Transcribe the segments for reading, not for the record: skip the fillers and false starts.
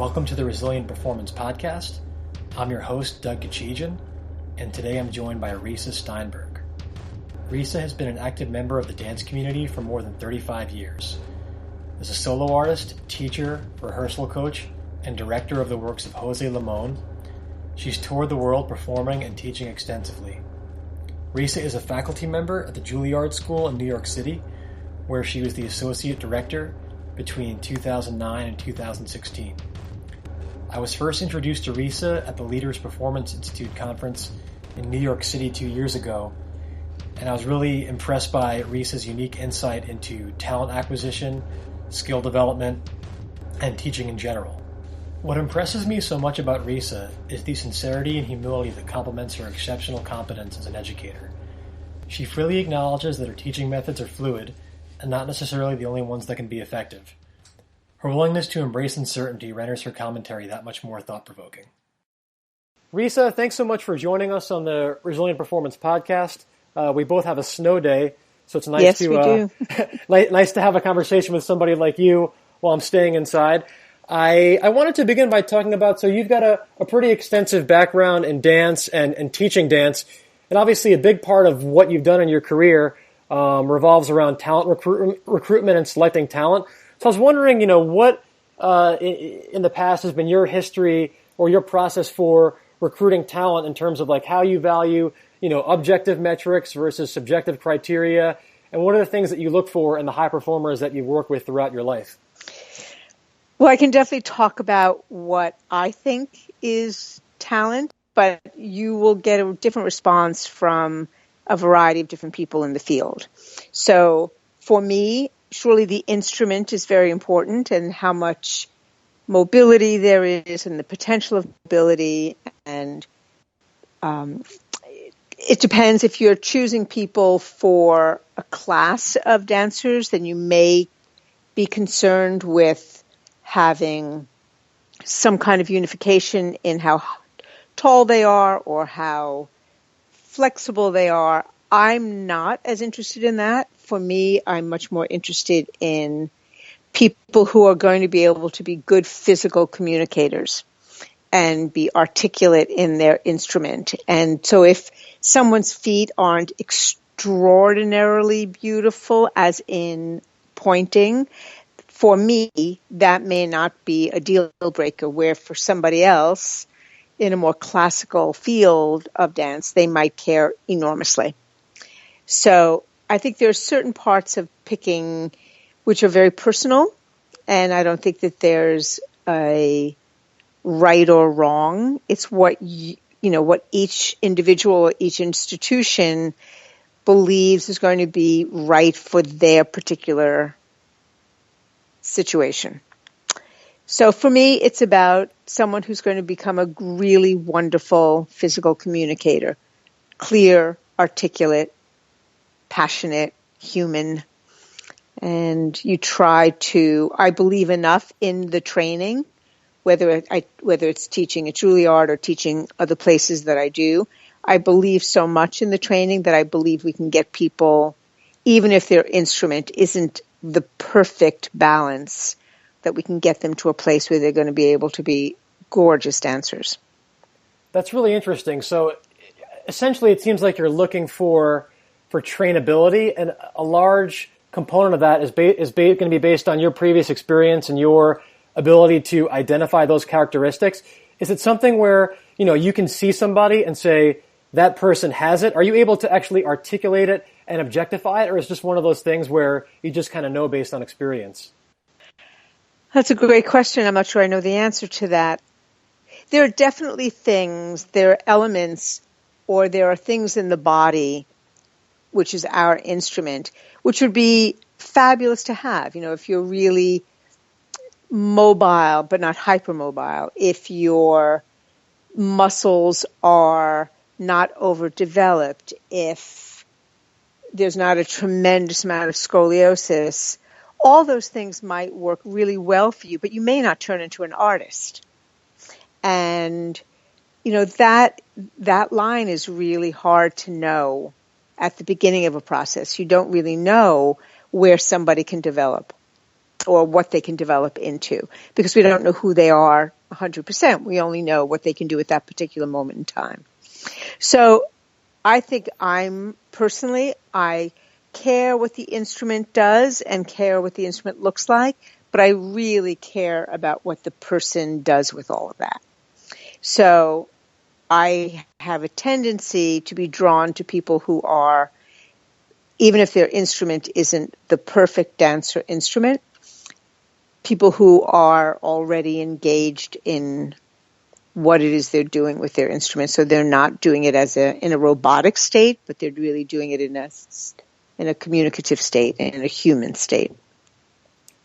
Welcome to the Resilient Performance Podcast. I'm your host, Doug Kachijian, and today I'm joined by Risa Steinberg. Risa has been an active member of the dance community for more than 35 years. As a solo artist, teacher, rehearsal coach, and director of the works of José Limón, she's toured the world performing and teaching extensively. Risa is a faculty member at the Juilliard School in New York City, where she was the associate director between 2009 and 2016. I was first introduced to Risa at the Leaders Performance Institute conference in New York City 2 years ago, and I was really impressed by Risa's unique insight into talent acquisition, skill development, and teaching in general. What impresses me so much about Risa is the sincerity and humility that complements her exceptional competence as an educator. She freely acknowledges that her teaching methods are fluid and not necessarily the only ones that can be effective. Her willingness to embrace uncertainty renders her commentary that much more thought-provoking. Risa, thanks so much for joining us on the Resilient Performance Podcast. We both have a snow day, so it's nice we do. Nice to have a conversation with somebody like you while I'm staying inside. I wanted to begin by talking about, so you've got a pretty extensive background in dance and teaching dance, and obviously a big part of what you've done in your career revolves around talent recruitment and selecting talent. So I was wondering, what in the past has been your history or your process for recruiting talent in terms of like how you value, objective metrics versus subjective criteria, and what are the things that you look for in the high performers that you've worked with throughout your life? Well, I can definitely talk about what I think is talent, but you will get a different response from a variety of different people in the field. So for me, surely the instrument is very important and how much mobility there is and the potential of mobility. And it depends if you're choosing people for a class of dancers, then you may be concerned with having some kind of unification in how tall they are or how flexible they are. I'm not as interested in that. For me, I'm much more interested in people who are going to be able to be good physical communicators and be articulate in their instrument. And so if someone's feet aren't extraordinarily beautiful, as in pointing, for me, that may not be a deal breaker, where for somebody else in a more classical field of dance, they might care enormously. So I think there are certain parts of picking which are very personal, and I don't think that there's a right or wrong. It's what what each individual or each institution believes is going to be right for their particular situation. So for me, it's about someone who's going to become a really wonderful physical communicator, clear, articulate, passionate, human. And you try to, I believe enough in the training, whether it's teaching at Juilliard or teaching other places that I do, I believe so much in the training that I believe we can get people, even if their instrument isn't the perfect balance, that we can get them to a place where they're going to be able to be gorgeous dancers. That's really interesting. So essentially it seems like you're looking for trainability, and a large component of that is going to be based on your previous experience and your ability to identify those characteristics. Is it something where, you can see somebody and say, that person has it? Are you able to actually articulate it and objectify it, or is it just one of those things where you just kind of know based on experience? That's a great question. I'm not sure I know the answer to that. There are definitely things, there are elements, or there are things in the body, which is our instrument, which would be fabulous to have. If you're really mobile, but not hypermobile, if your muscles are not overdeveloped, if there's not a tremendous amount of scoliosis, all those things might work really well for you, but you may not turn into an artist. And, that line is really hard to know at the beginning of a process. You don't really know where somebody can develop. or what they can develop into, because we don't know who they are 100%. We only know what they can do at that particular moment in time. So I think I care what the instrument does and care what the instrument looks like, but I really care about what the person does with all of that. So I have a tendency to be drawn to people who are, even if their instrument isn't the perfect dancer instrument, people who are already engaged in what it is they're doing with their instrument. So they're not doing it in a robotic state, but they're really doing it in a communicative state, in a human state.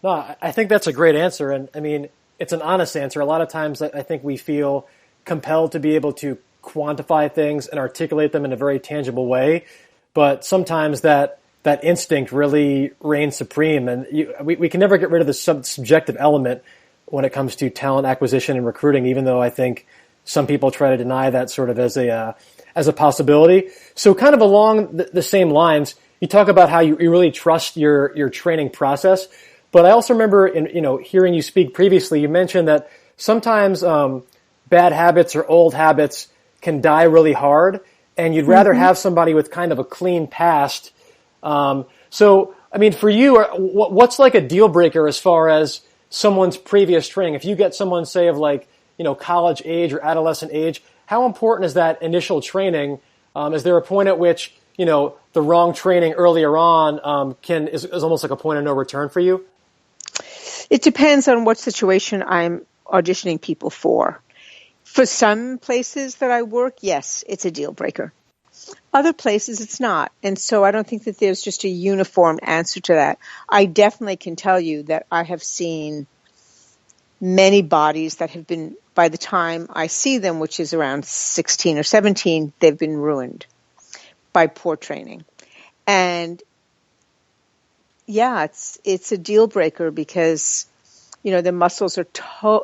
No, I think that's a great answer. And I mean, it's an honest answer. A lot of times I think we feel compelled to be able to quantify things and articulate them in a very tangible way. But sometimes that instinct really reigns supreme. And we can never get rid of the subjective element when it comes to talent acquisition and recruiting, even though I think some people try to deny that sort of as a possibility. So kind of along the same lines, you talk about how you really trust your training process. But I also remember hearing you speak previously, you mentioned that sometimes bad habits or old habits can die really hard, and you'd rather have somebody with kind of a clean past. So, I mean, for you, what's like a deal breaker as far as someone's previous training? If you get someone, say, of like, college age or adolescent age, how important is that initial training? Is there a point at which, the wrong training earlier on is almost like a point of no return for you? It depends on what situation I'm auditioning people for. For some places that I work, yes, it's a deal breaker. Other places, it's not. And so I don't think that there's just a uniform answer to that. I definitely can tell you that I have seen many bodies that have been, by the time I see them, which is around 16 or 17, they've been ruined by poor training. And yeah, it's a deal breaker because, the muscles are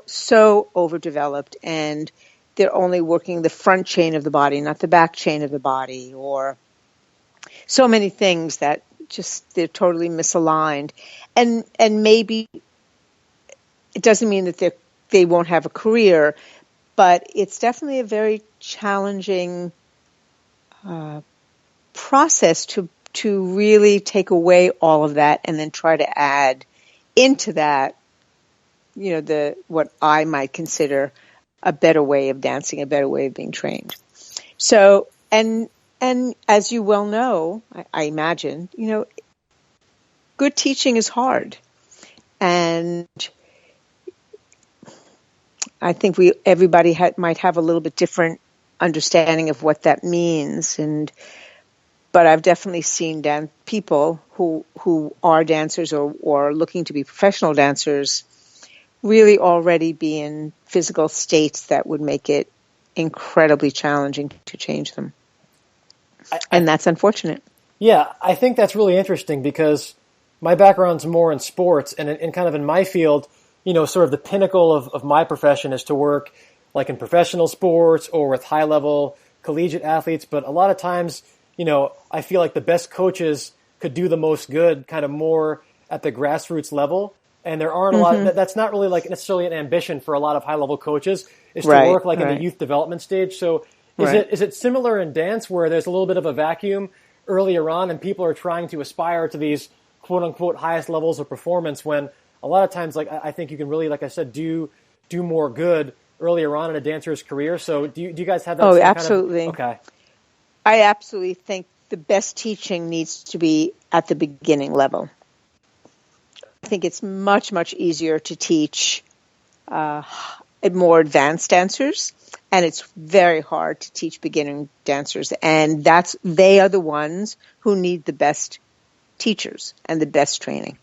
so overdeveloped and they're only working the front chain of the body, not the back chain of the body, or so many things that just they're totally misaligned. And maybe it doesn't mean that they won't have a career, but it's definitely a very challenging process to really take away all of that and then try to add into that, what I might consider a better way of dancing, a better way of being trained. So, and as you well know, I imagine, good teaching is hard. And I think everybody might have a little bit different understanding of what that means. But I've definitely seen people who are dancers or are looking to be professional dancers really already be in physical states that would make it incredibly challenging to change them. And that's unfortunate. Yeah, I think that's really interesting because my background's more in sports and kind of in my field, sort of the pinnacle of my profession is to work like in professional sports or with high-level collegiate athletes. But a lot of times, I feel like the best coaches could do the most good kind of more at the grassroots level. And there aren't a lot, that's not really like necessarily an ambition for a lot of high-level coaches, is to work like in the youth development stage. So is it similar in dance where there's a little bit of a vacuum earlier on and people are trying to aspire to these quote-unquote highest levels of performance when a lot of times, like I think you can really, like I said, do more good earlier on in a dancer's career. So do you guys have that? Oh, absolutely. Okay. I absolutely think the best teaching needs to be at the beginning level. I think it's much, much easier to teach more advanced dancers, and it's very hard to teach beginning dancers. And they are the ones who need the best teachers and the best training.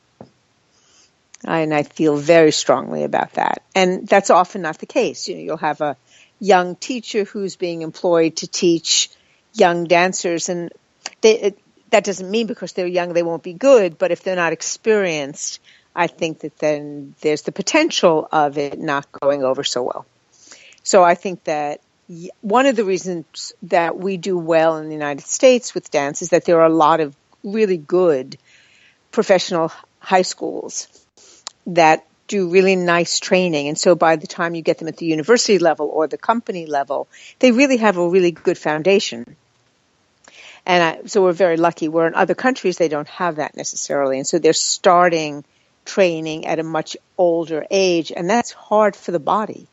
And I feel very strongly about that. And that's often not the case. You'll have a young teacher who's being employed to teach young dancers, and that doesn't mean because they're young they won't be good, but if they're not experienced, I think that then there's the potential of it not going over so well. So I think that one of the reasons that we do well in the United States with dance is that there are a lot of really good professional high schools that do really nice training. And so by the time you get them at the university level or the company level, they really have a really good foundation. And so we're very lucky. Where in other countries, they don't have that necessarily. And so they're starting training at a much older age, and that's hard for the body.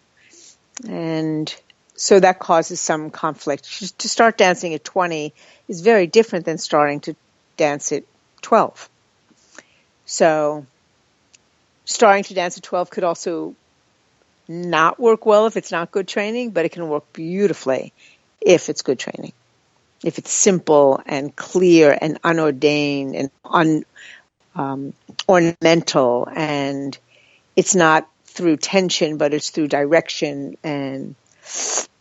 And so that causes some conflict. To start dancing at 20 is very different than starting to dance at 12. So starting to dance at 12 could also not work well if it's not good training, but it can work beautifully if it's good training. If it's simple and clear and unordained and ornamental, and it's not through tension, but it's through direction, and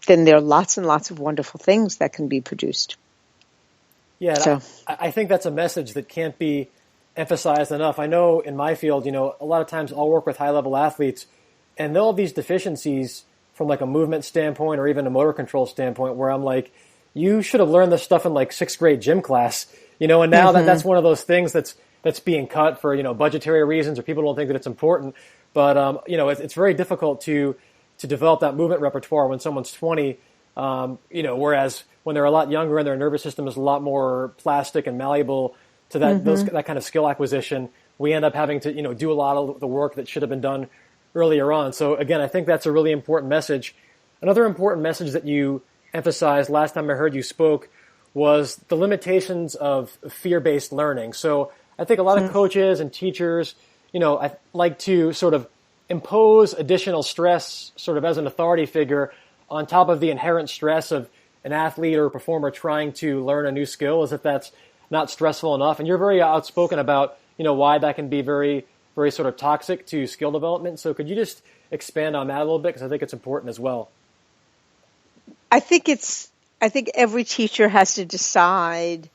then there are lots and lots of wonderful things that can be produced. Yeah, so. I think that's a message that can't be emphasized enough. I know in my field, a lot of times I'll work with high-level athletes, and they'll have these deficiencies from like a movement standpoint or even a motor control standpoint where I'm like, you should have learned this stuff in like sixth grade gym class, and now that's one of those things that's being cut for, budgetary reasons or people don't think that it's important. But, it's very difficult to develop that movement repertoire when someone's 20, whereas when they're a lot younger and their nervous system is a lot more plastic and malleable to that kind of skill acquisition, we end up having to, do a lot of the work that should have been done earlier on. So again, I think that's a really important message. Another important message that you emphasized last time I heard you spoke was the limitations of fear-based learning. So I think a lot of coaches and teachers, I like to sort of impose additional stress sort of as an authority figure on top of the inherent stress of an athlete or a performer trying to learn a new skill, as if that's not stressful enough. And you're very outspoken about, why that can be very, very sort of toxic to skill development. So could you just expand on that a little bit? Because I think it's important as well. I think every teacher has to decide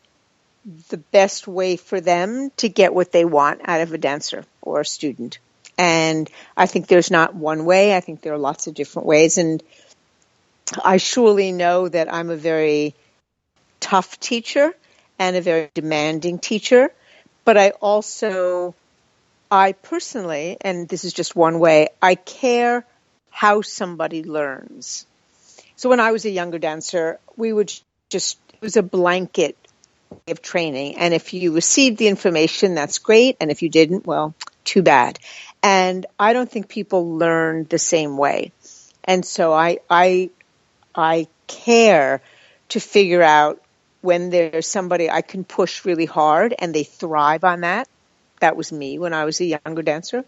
the best way for them to get what they want out of a dancer or a student. And I think there's not one way. I think there are lots of different ways. And I surely know that I'm a very tough teacher and a very demanding teacher. But I personally, and this is just one way, I care how somebody learns. So when I was a younger dancer, it was a blanket of training. And if you received the information, that's great. And if you didn't, well, too bad. And I don't think people learn the same way. And so I care to figure out when there's somebody I can push really hard and they thrive on that. That was me when I was a younger dancer.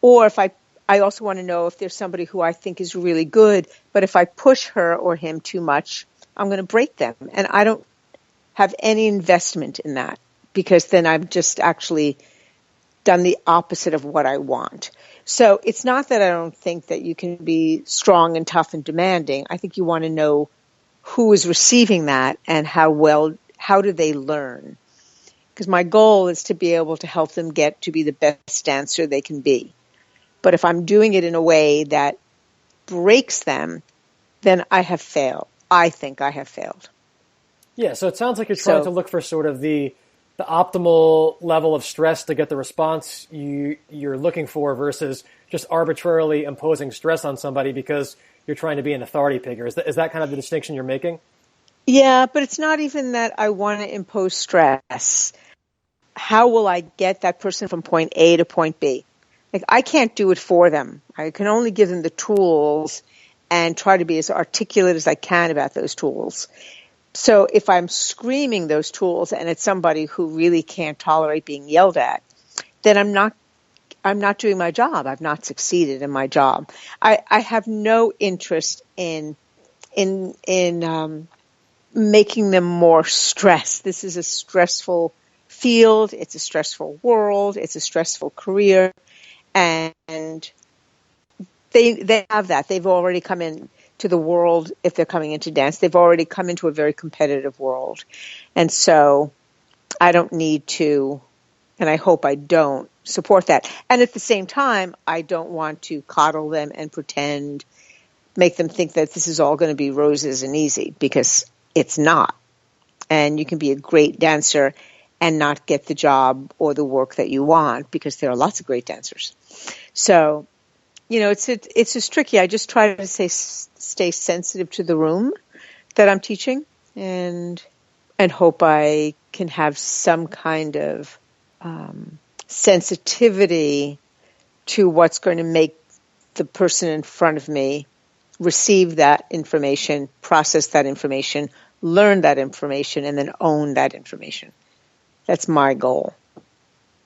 Or if I also want to know if there's somebody who I think is really good, but if I push her or him too much, I'm going to break them. And I don't have any investment in that, because then I've just actually done the opposite of what I want. So it's not that I don't think that you can be strong and tough and demanding. I think you want to know who is receiving that and how do they learn. Because my goal is to be able to help them get to be the best dancer they can be. But if I'm doing it in a way that breaks them, then I have failed. I think I have failed. Yeah, so it sounds like you're trying to look for sort of the optimal level of stress to get the response you're looking for versus just arbitrarily imposing stress on somebody because you're trying to be an authority figure. Is that kind of the distinction you're making? Yeah, but it's not even that I want to impose stress. How will I get that person from point A to point B? Like, I can't do it for them. I can only give them the tools and try to be as articulate as I can about those tools. So if I'm screaming those tools and it's somebody who really can't tolerate being yelled at, then I'm not doing my job. I've not succeeded in my job. I have no interest in making them more stressed. This is a stressful field. It's a stressful world. It's a stressful career. And they have that. They've already come into the world. If they're coming into dance, they've already come into a very competitive world. And so I don't need to, and I hope I don't, support that. And at the same time, I don't want to coddle them and make them think that this is all going to be roses and easy, because it's not. And you can be a great dancer and not get the job or the work that you want, because there are lots of great dancers. So, it's just tricky. I just try to stay sensitive to the room that I'm teaching, and hope I can have some kind of sensitivity to what's going to make the person in front of me receive that information, process that information, learn that information, and then own that information. That's my goal.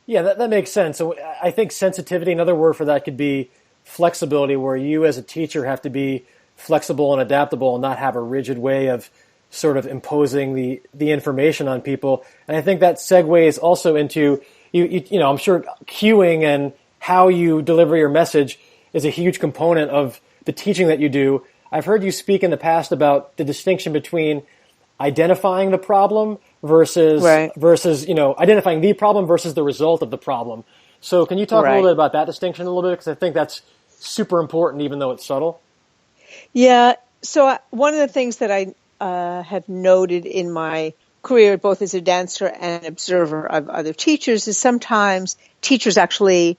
Yeah, that makes sense. So I think sensitivity, another word for that could be flexibility, where you as a teacher have to be flexible and adaptable and not have a rigid way of sort of imposing the information on people. And I think that segues also into, I'm sure cueing and how you deliver your message is a huge component of the teaching that you do. I've heard you speak in the past about the distinction between identifying the problem versus identifying the problem versus the result of the problem. So can you talk a little bit about that distinction a little bit? Because I think that's super important, even though it's subtle. Yeah. So one of the things that I have noted in my career, both as a dancer and observer of other teachers, is sometimes teachers actually,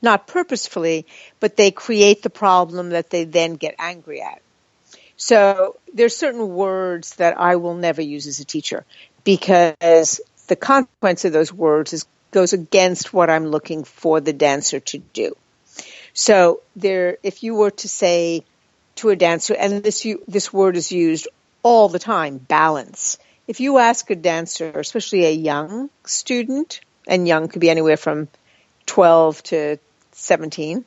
not purposefully, but they create the problem that they then get angry at. So there's certain words that I will never use as a teacher, because the consequence of those words goes against what I'm looking for the dancer to do. So if you were to say to a dancer, and this word is used all the time, balance. If you ask a dancer, especially a young student, and young could be anywhere from 12 to 17,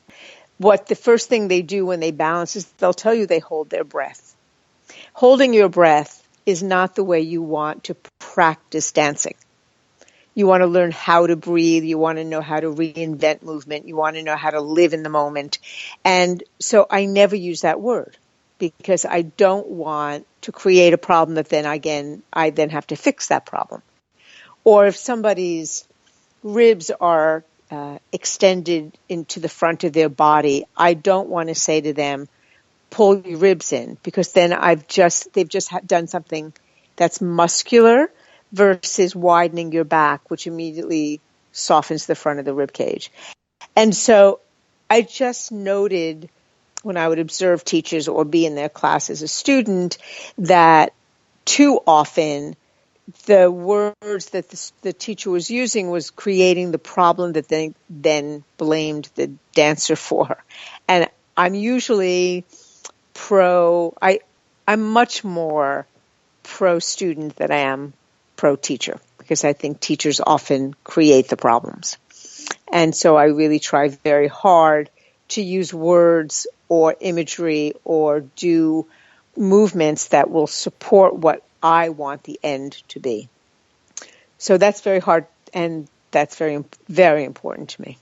what the first thing they do when they balance is they'll tell you they hold their breath. Holding your breath is not the way you want to practice dancing. You want to learn how to breathe. You want to know how to reinvent movement. You want to know how to live in the moment. And so I never use that word, because I don't want to create a problem that then I then have to fix that problem. Or if somebody's ribs are extended into the front of their body, I don't want to say to them, pull your ribs in, because then they've just done something that's muscular versus widening your back, which immediately softens the front of the rib cage. And so I just noted when I would observe teachers or be in their class as a student that too often the words that the teacher was using was creating the problem that they then blamed the dancer for. And I'm usually I'm much more pro-student than I am pro-teacher, because I think teachers often create the problems. And so I really try very hard to use words or imagery or do movements that will support what I want the end to be. So that's very hard, and that's very, very important to me.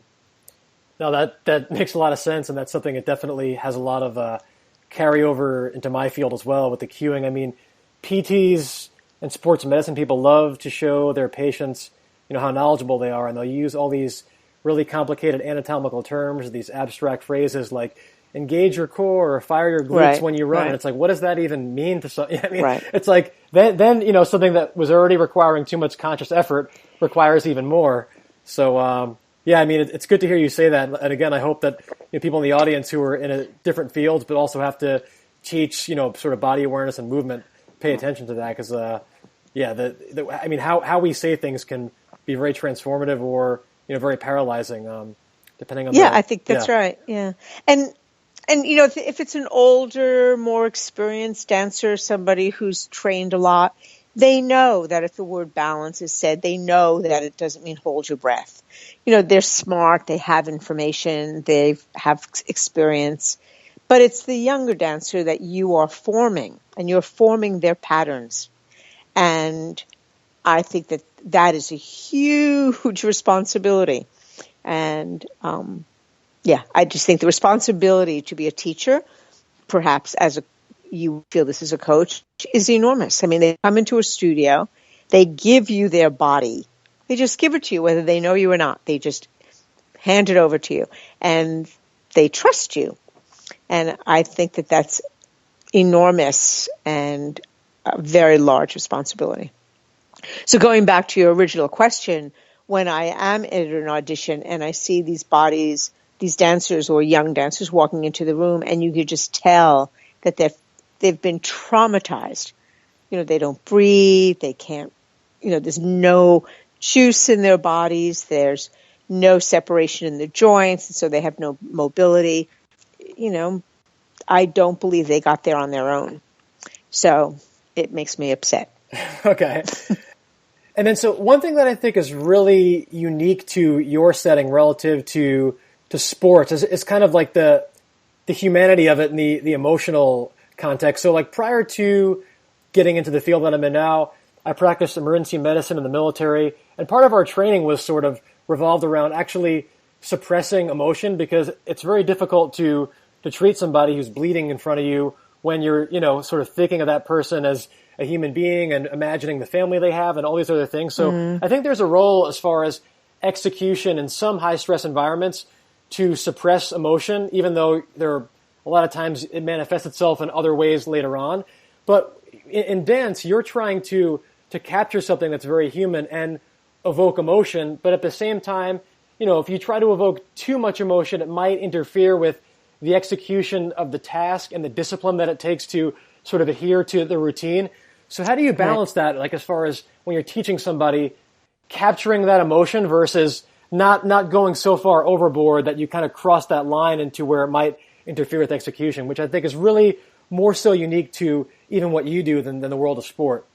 No, that makes a lot of sense, and that's something that definitely has a lot of carryover into my field as well with the cueing. I mean, PTs and sports medicine people love to show their patients, how knowledgeable they are, and they'll use all these really complicated anatomical terms, these abstract phrases like engage your core or fire your glutes when you run. And it's like, what does that even mean to some? I mean, it's like then something that was already requiring too much conscious effort requires even more. So I mean, it's good to hear you say that. And again, I hope that people in the audience who are in different fields but also have to teach sort of body awareness and movement pay attention to that, because I mean, how we say things can be very transformative or very paralyzing, depending on. I think that's right. Yeah, and if it's an older, more experienced dancer, somebody who's trained a lot, they know that if the word balance is said, they know that it doesn't mean hold your breath. They're smart, they have information, they have experience, but it's the younger dancer that you are forming, and you're forming their patterns. And I think that is a huge responsibility. And, I just think the responsibility to be a teacher, perhaps you feel this as a coach, is enormous. I mean, they come into a studio, they give you their body. They just give it to you, whether they know you or not. They just hand it over to you, and they trust you. And I think that that's enormous and a very large responsibility. So going back to your original question, when I am at an audition and I see these bodies, these dancers or young dancers walking into the room, and you could just tell that they've been traumatized. They don't breathe, they can't, there's no juice in their bodies, there's no separation in the joints, and so they have no mobility. I don't believe they got there on their own. So it makes me upset. Okay. And then so one thing that I think is really unique to your setting relative to sports is kind of like the humanity of it and the emotional context. So like prior to getting into the field that I'm in now, I practiced emergency medicine in the military, and part of our training was sort of revolved around actually suppressing emotion, because it's very difficult to treat somebody who's bleeding in front of you when you're, sort of thinking of that person as a human being and imagining the family they have and all these other things. So I think there's a role as far as execution in some high stress environments to suppress emotion, even though there are a lot of times it manifests itself in other ways later on. But in dance, you're trying to capture something that's very human and evoke emotion, but at the same time, if you try to evoke too much emotion, it might interfere with the execution of the task and the discipline that it takes to sort of adhere to the routine. So how do you balance that, like as far as when you're teaching somebody, capturing that emotion versus not going so far overboard that you kind of cross that line into where it might interfere with execution, which I think is really more so unique to even what you do than the world of sport?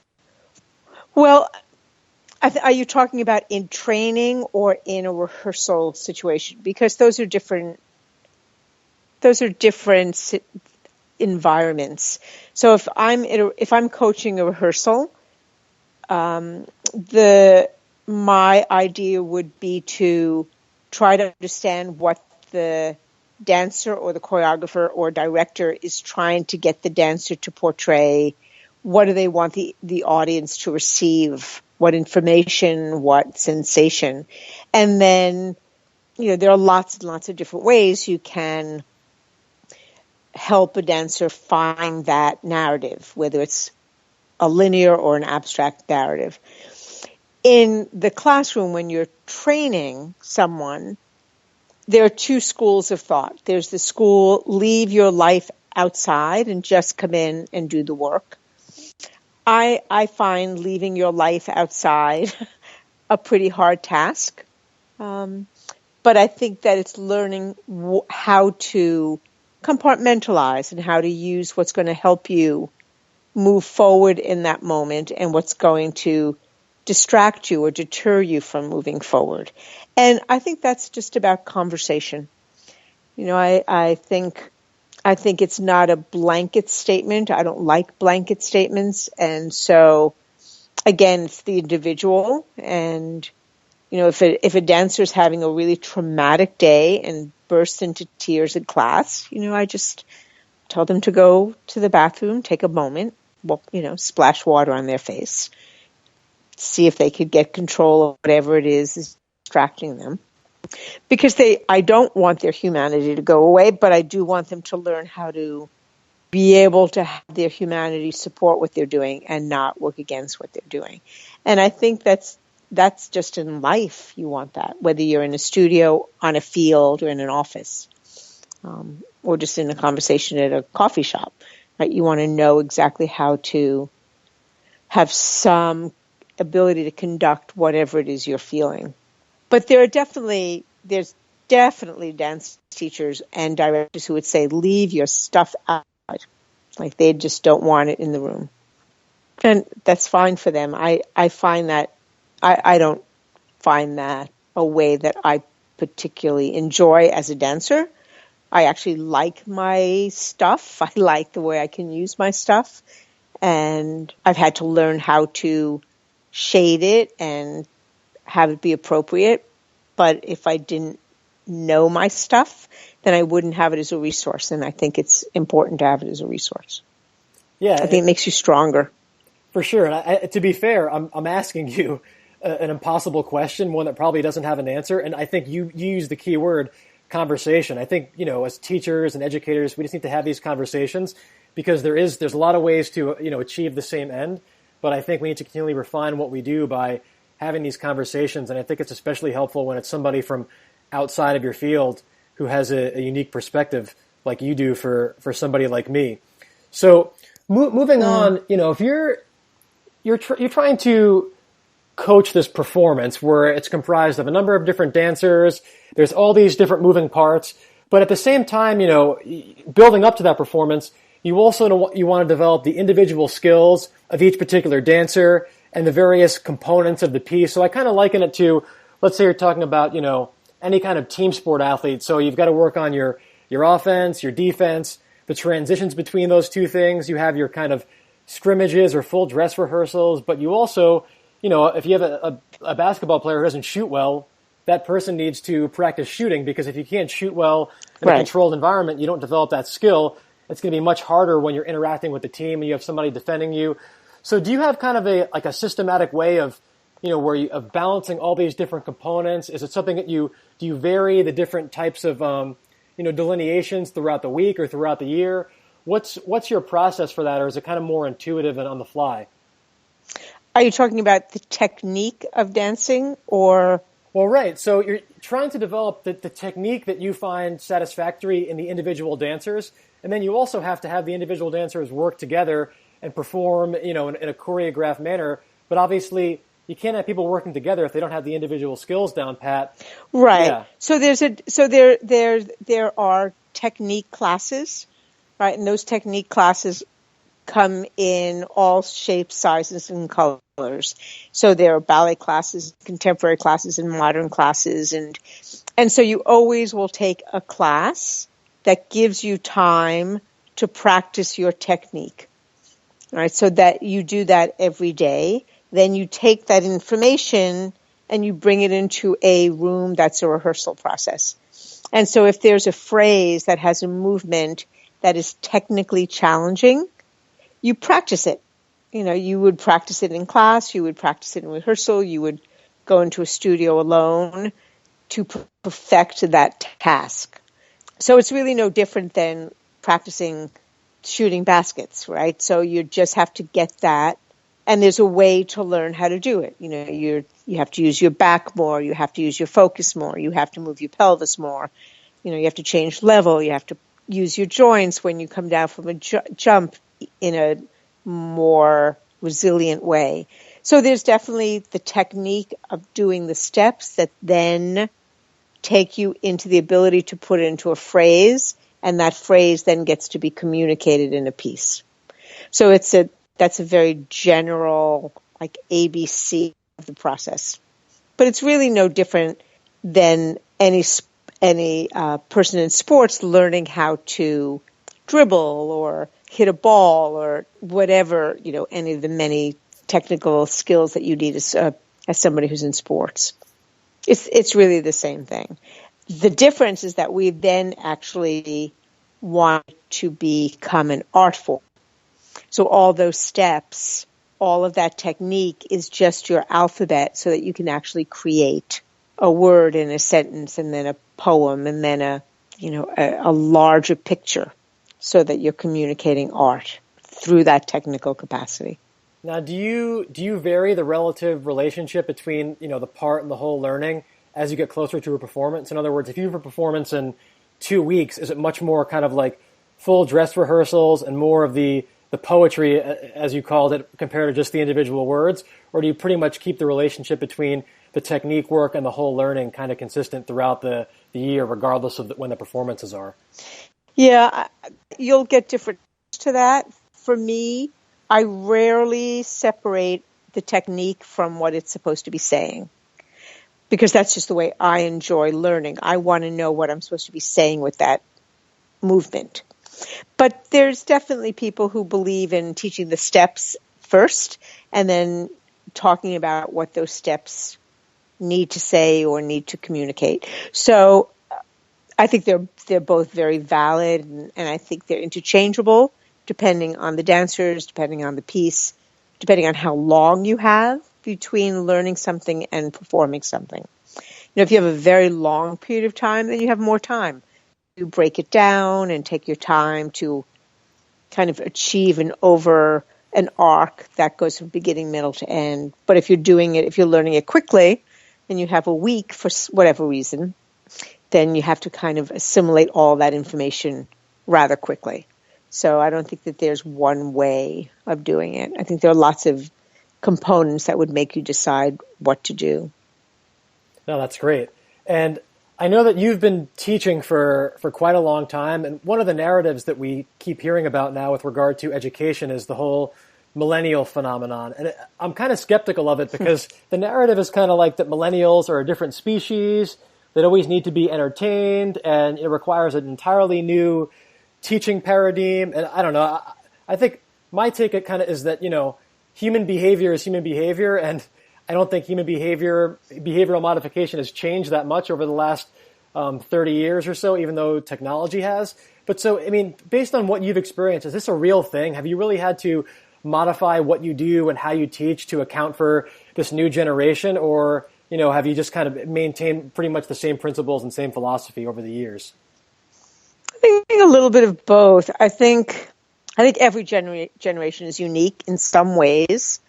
Well, are you talking about in training or in a rehearsal situation? Because those are different environments. So if I'm coaching a rehearsal, my idea would be to try to understand what the dancer or the choreographer or director is trying to get the dancer to portray. What do they want the audience to receive? What information, what sensation? And then, there are lots and lots of different ways you can help a dancer find that narrative, whether it's a linear or an abstract narrative. In the classroom, when you're training someone, there are two schools of thought. There's the school, leave your life outside and just come in and do the work. I find leaving your life outside a pretty hard task. But I think that it's learning how to compartmentalize and how to use what's going to help you move forward in that moment and what's going to distract you or deter you from moving forward. And I think that's just about conversation. I think it's not a blanket statement. I don't like blanket statements. And so, again, it's the individual. And, if a dancer is having a really traumatic day and bursts into tears in class, I just tell them to go to the bathroom, take a moment, splash water on their face, see if they could get control of whatever it is distracting them. Because I don't want their humanity to go away, but I do want them to learn how to be able to have their humanity support what they're doing and not work against what they're doing. And I think that's just in life. You want that, whether you're in a studio, on a field, or in an office, or just in a conversation at a coffee shop. Right? You want to know exactly how to have some ability to conduct whatever it is you're feeling. But there's definitely dance teachers and directors who would say, leave your stuff outside. Like they just don't want it in the room. And that's fine for them. I find that, I don't find that a way that I particularly enjoy as a dancer. I actually like my stuff. I like the way I can use my stuff. And I've had to learn how to shade it and have it be appropriate. But if I didn't know my stuff, then I wouldn't have it as a resource. And I think it's important to have it as a resource. Yeah, I think it makes you stronger. For sure. And to be fair, I'm asking you an impossible question, one that probably doesn't have an answer. And I think you use the key word, conversation. I think, as teachers and educators, we just need to have these conversations because there's a lot of ways to, achieve the same end. but I think we need to continually refine what we do by having these conversations. And I think it's especially helpful when it's somebody from outside of your field who has a unique perspective like you do for somebody like me. So moving on, if you're trying to coach this performance where it's comprised of a number of different dancers, there's all these different moving parts, but at the same time, building up to that performance, you want to develop the individual skills of each particular dancer and the various components of the piece. So I kind of liken it to, let's say you're talking about, any kind of team sport athlete. So you've got to work on your offense, your defense, the transitions between those two things. You have your kind of scrimmages or full dress rehearsals, but you also, if you have a basketball player who doesn't shoot well, that person needs to practice shooting, because if you can't shoot well in a controlled environment, you don't develop that skill. It's going to be much harder when you're interacting with the team and you have somebody defending you. So do you have kind of a systematic way of, of balancing all these different components? Is it something that do you vary the different types of, delineations throughout the week or throughout the year? What's your process for that? Or is it kind of more intuitive and on the fly? Are you talking about the technique of dancing or? Well, right. So you're trying to develop the technique that you find satisfactory in the individual dancers. And then you also have to have the individual dancers work together and perform, in a choreographed manner. But obviously, you can't have people working together if they don't have the individual skills down pat. Right. Yeah. So there are technique classes, right? And those technique classes come in all shapes, sizes, and colors. So there are ballet classes, contemporary classes, and modern classes, and so you always will take a class that gives you time to practice your technique. All right, so that you do that every day. Then you take that information and you bring it into a room that's a rehearsal process. And so if there's a phrase that has a movement that is technically challenging, you practice it. You would practice it in class, you would practice it in rehearsal, you would go into a studio alone to perfect that task. So it's really no different than practicing shooting baskets, right? So you just have to get that, and there's a way to learn how to do it. You have to use your back more, you have to use your focus more, you have to move your pelvis more, you have to change level, you have to use your joints when you come down from a jump in a more resilient way. So there's definitely the technique of doing the steps that then take you into the ability to put it into a phrase, and that phrase then gets to be communicated in a piece. So that's a very general, like ABC of the process. But it's really no different than any person in sports learning how to dribble or hit a ball or whatever, any of the many technical skills that you need as somebody who's in sports. It's really the same thing. The difference is that we then actually want to become an art form. So all those steps, all of that technique is just your alphabet so that you can actually create a word and a sentence and then a poem and then a larger picture so that you're communicating art through that technical capacity. Now, do you vary the relative relationship between, the part and the whole learning as you get closer to a performance? In other words, if you have a performance in 2 weeks, is it much more kind of like full dress rehearsals and more of the poetry, as you called it, compared to just the individual words? Or do you pretty much keep the relationship between the technique work and the whole learning kind of consistent throughout the year, regardless of when the performances are? Yeah, you'll get different to that. For me, I rarely separate the technique from what it's supposed to be saying, because that's just the way I enjoy learning. I want to know what I'm supposed to be saying with that movement. But there's definitely people who believe in teaching the steps first and then talking about what those steps need to say or need to communicate. So I think they're both very valid, and I think they're interchangeable depending on the dancers, depending on the piece, depending on how long you have between learning something and performing something. If you have a very long period of time, then you have more time. You break it down and take your time to kind of achieve an overall an arc that goes from beginning, middle to end. But if you're learning it quickly and you have a week for whatever reason, then you have to kind of assimilate all that information rather quickly. So I don't think that there's one way of doing it. I think there are lots of components that would make you decide what to do. No, that's great. And I know that you've been teaching for quite a long time, and one of the narratives that we keep hearing about now with regard to education is the whole millennial phenomenon. And I'm kind of skeptical of it because the narrative is kind of like that millennials are a different species that always need to be entertained, and it requires an entirely new teaching paradigm. And I don't know, I think my take it kind of is that, human behavior is human behavior, and I don't think human behavioral modification has changed that much over the last 30 years or so, even though technology has. But so, I mean, based on what you've experienced, is this a real thing? Have you really had to modify what you do and how you teach to account for this new generation? Or, have you just kind of maintained pretty much the same principles and same philosophy over the years? I think a little bit of both. I think every generation is unique in some ways,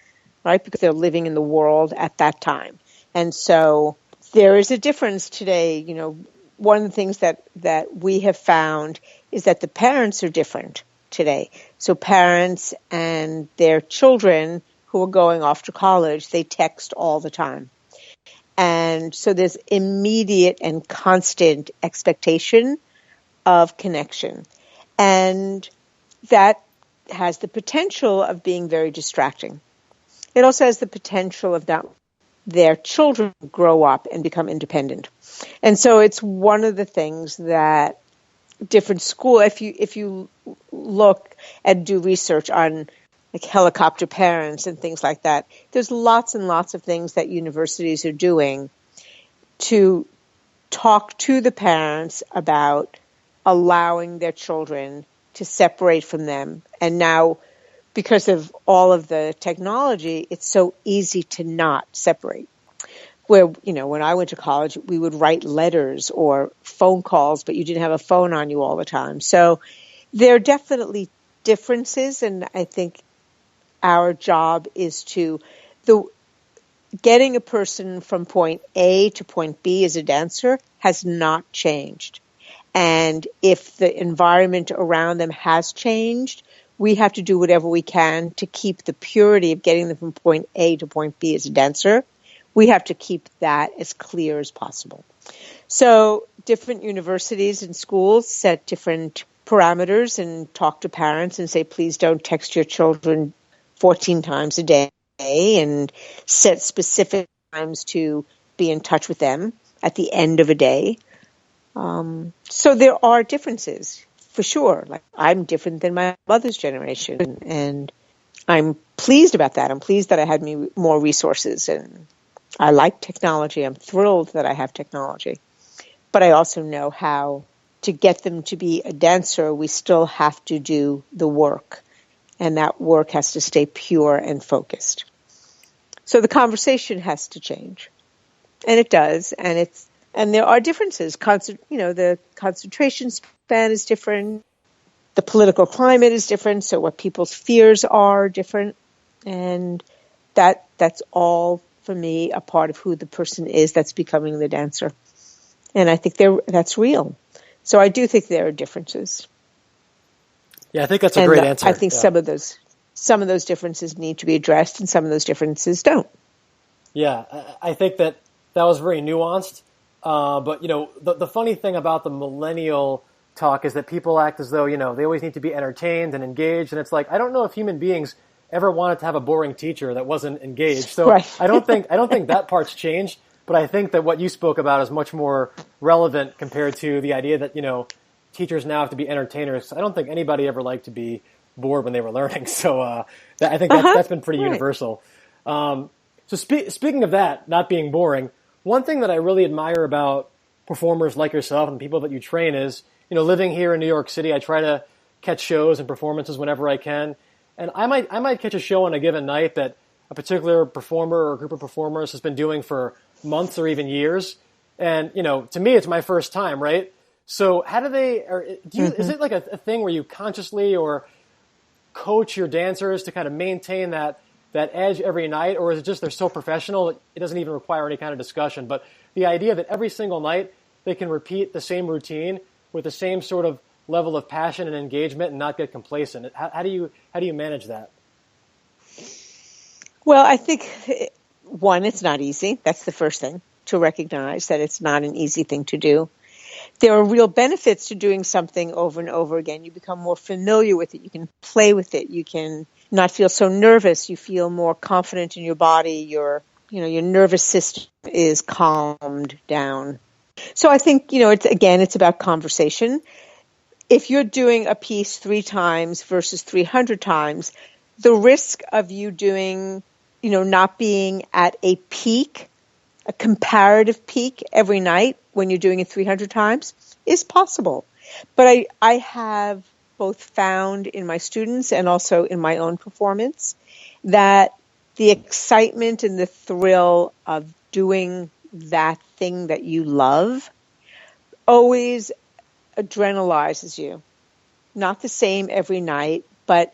right? Because they're living in the world at that time. And so there is a difference today. One of the things that we have found is that the parents are different today. So parents and their children who are going off to college, they text all the time. And so there's immediate and constant expectation of connection. And that has the potential of being very distracting. It also has the potential of their children grow up and become independent. And so it's one of the things that different school, if you look and do research on like helicopter parents and things like that, there's lots and lots of things that universities are doing to talk to the parents about allowing their children to separate from them. And now, because of all of the technology, it's so easy to not separate. Where, when I went to college, we would write letters or phone calls, but you didn't have a phone on you all the time. So there are definitely differences, and I think our job is getting a person from point A to point B as a dancer has not changed. And if the environment around them has changed, we have to do whatever we can to keep the purity of getting them from point A to point B as a dancer. We have to keep that as clear as possible. So different universities and schools set different parameters and talk to parents and say, please don't text your children 14 times a day, and set specific times to be in touch with them at the end of a day. So there are differences, for sure. Like, I'm different than my mother's generation, and I'm pleased about that. I'm pleased that I had more resources, and I like technology. I'm thrilled that I have technology. But I also know how to get them to be a dancer. We still have to do the work, and that work has to stay pure and focused. So the conversation has to change, and it does, and there are differences. The concentration span is different. The political climate is different. So what people's fears are different. And that's all, for me, a part of who the person is that's becoming the dancer. And I think that's real. So I do think there are differences. Yeah, I think that's a great answer. I think some of those differences need to be addressed, and some of those differences don't. Yeah, I think that was very nuanced. But, the funny thing about the millennial talk is that people act as though, they always need to be entertained and engaged. And it's like, I don't know if human beings ever wanted to have a boring teacher that wasn't engaged. So right. I don't think that part's changed. But I think that what you spoke about is much more relevant compared to the idea that, teachers now have to be entertainers. I don't think anybody ever liked to be bored when they were learning. So I think that's been pretty universal. So speaking of that, not being boring, one thing that I really admire about performers like yourself and people that you train is, living here in New York City, I try to catch shows and performances whenever I can. And I might catch a show on a given night that a particular performer or group of performers has been doing for months or even years. And, to me, it's my first time, right? So how do they, or is it like a thing where you consciously or coach your dancers to kind of maintain that edge every night, or is it just they're so professional it doesn't even require any kind of discussion? But the idea that every single night they can repeat the same routine with the same sort of level of passion and engagement and not get complacent. How do you manage that? Well, I think, one, it's not easy. That's the first thing, to recognize that it's not an easy thing to do. There are real benefits to doing something over and over again. You become more familiar with it. You can play with it. You can not feel so nervous. You feel more confident in your body. Your nervous system is calmed down. So I think, it's about conversation. If you're doing a piece 3 times versus 300 times, the risk of you doing, not being at a peak, a comparative peak every night when you're doing it 300 times is possible. But I have both found in my students and also in my own performance that the excitement and the thrill of doing that thing that you love always adrenalizes you. Not the same every night, but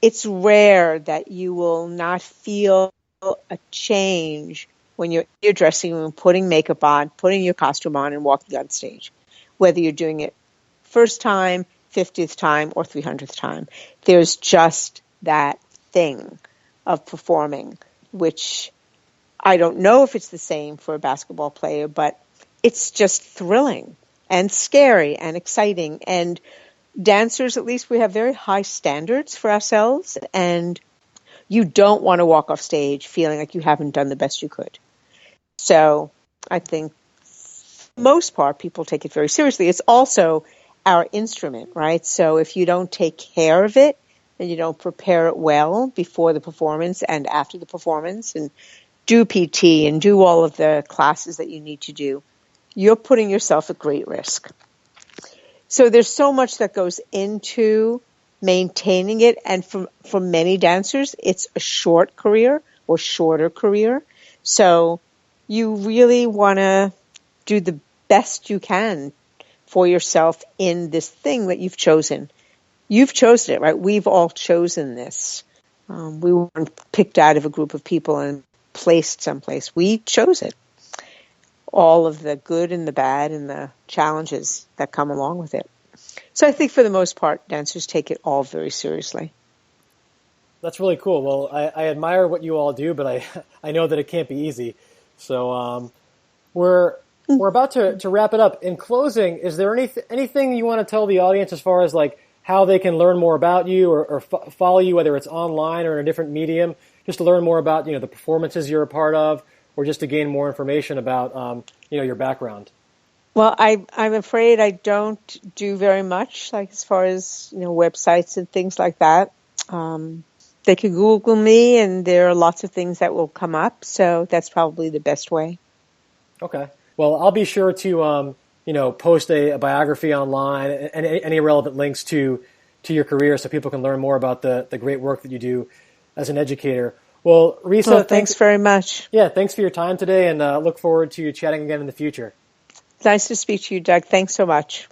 it's rare that you will not feel a change when you're in your dressing room, putting makeup on, putting your costume on, and walking on stage, whether you're doing it first time, 50th time, or 300th time. There's just that thing of performing, which I don't know if it's the same for a basketball player, but it's just thrilling and scary and exciting. And dancers, at least, we have very high standards for ourselves, and you don't want to walk off stage feeling like you haven't done the best you could. So I think for the most part, people take it very seriously. It's also our instrument, right? So if you don't take care of it and you don't prepare it well before the performance and after the performance and do PT and do all of the classes that you need to do, you're putting yourself at great risk. So there's so much that goes into maintaining it. And for many dancers, it's a short career or shorter career. So you really want to do the best you can for yourself in this thing that you've chosen. You've chosen it, right? We've all chosen this. We weren't picked out of a group of people and placed someplace. We chose it. All of the good and the bad and the challenges that come along with it. So I think for the most part, dancers take it all very seriously. That's really cool. Well, I admire what you all do, but I know that it can't be easy. So we're about to wrap it up. In closing, is there anything you want to tell the audience as far as like how they can learn more about you or follow you, whether it's online or in a different medium, just to learn more about the performances you're a part of, or just to gain more information about your background? Well, I'm afraid I don't do very much, like as far as websites and things like that. They can Google me, and there are lots of things that will come up. So that's probably the best way. Okay. Well, I'll be sure to post a biography online and any relevant links to your career, so people can learn more about the great work that you do as an educator. Well, Risa, thanks very much. Yeah, thanks for your time today, and look forward to chatting again in the future. Nice to speak to you, Doug. Thanks so much.